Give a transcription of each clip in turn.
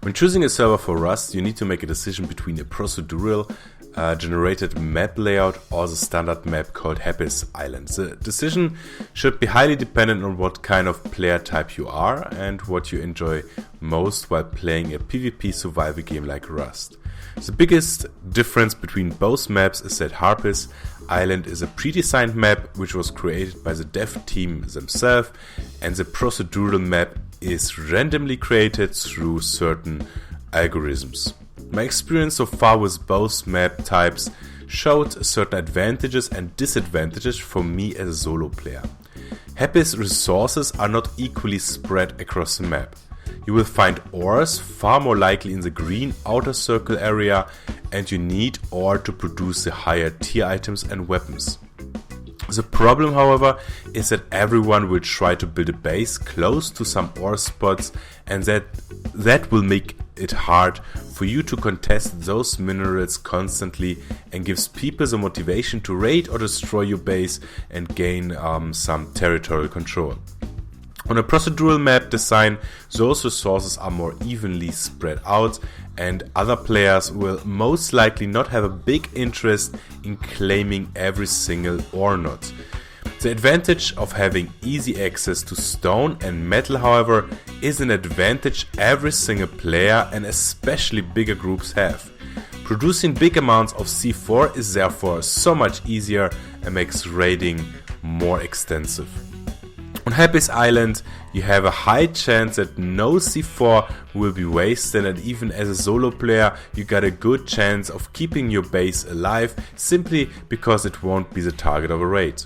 When choosing a server for Rust, you need to make a decision between a procedural generated map layout or the standard map called Hapis Island. The decision should be highly dependent on what kind of player type you are and what you enjoy most while playing a PvP survival game like Rust. The biggest difference between both maps is that Hapis Island is a pre-designed map which was created by the dev team themselves, and the procedural map is randomly created through certain algorithms. My experience so far with both map types showed certain advantages and disadvantages for me as a solo player. Hapis resources are not equally spread across the map. You will find ores far more likely in the green outer circle area, and you need ore to produce the higher tier items and weapons. The problem, however, is that everyone will try to build a base close to some ore spots, and that will make it hard for you to contest those minerals constantly and gives people the motivation to raid or destroy your base and gain some territorial control. On a procedural map design, those resources are more evenly spread out, and other players will most likely not have a big interest in claiming every single ore node. The advantage of having easy access to stone and metal, however, is an advantage every single player and especially bigger groups have. Producing big amounts of C4 is therefore so much easier and makes raiding more extensive. On Hapis Island, you have a high chance that no C4 will be wasted, and even as a solo player you got a good chance of keeping your base alive simply because it won't be the target of a raid.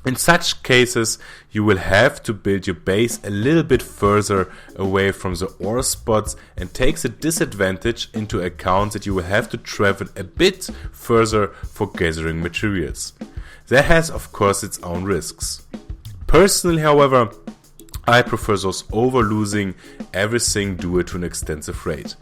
In such cases, you will have to build your base a little bit further away from the ore spots, and takes the disadvantage into account that you will have to travel a bit further for gathering materials. That has of course its own risks. Personally, however, I prefer those over losing everything due to an extensive raid.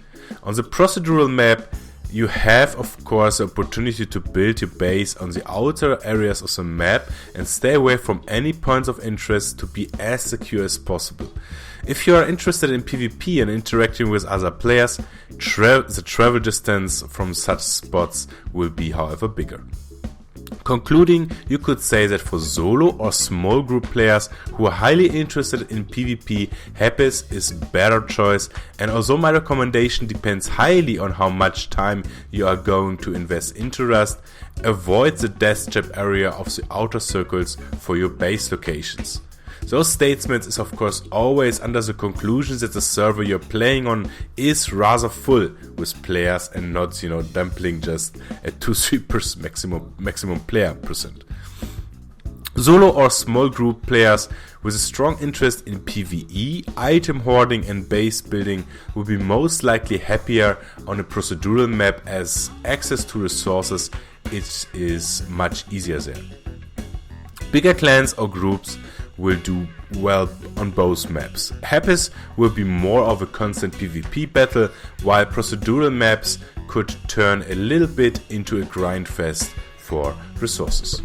On the procedural map, you have of course the opportunity to build your base on the outer areas of the map and stay away from any points of interest to be as secure as possible. If you are interested in PvP and interacting with other players, the travel distance from such spots will be however bigger. Concluding, you could say that for solo or small group players who are highly interested in PvP, Hapis is a better choice, and although my recommendation depends highly on how much time you are going to invest into Rust, avoid the death trap area of the outer circles for your base locations. Those statements is of course always under the conclusion that the server you're playing on is rather full with players and not, dumping just a 2-3% maximum player percent. Solo or small group players with a strong interest in PvE, item hoarding and base building will be most likely happier on a procedural map, as access to resources is much easier there. Bigger clans or groups will do well on both maps. Hapis will be more of a constant PvP battle, while procedural maps could turn a little bit into a grind fest for resources.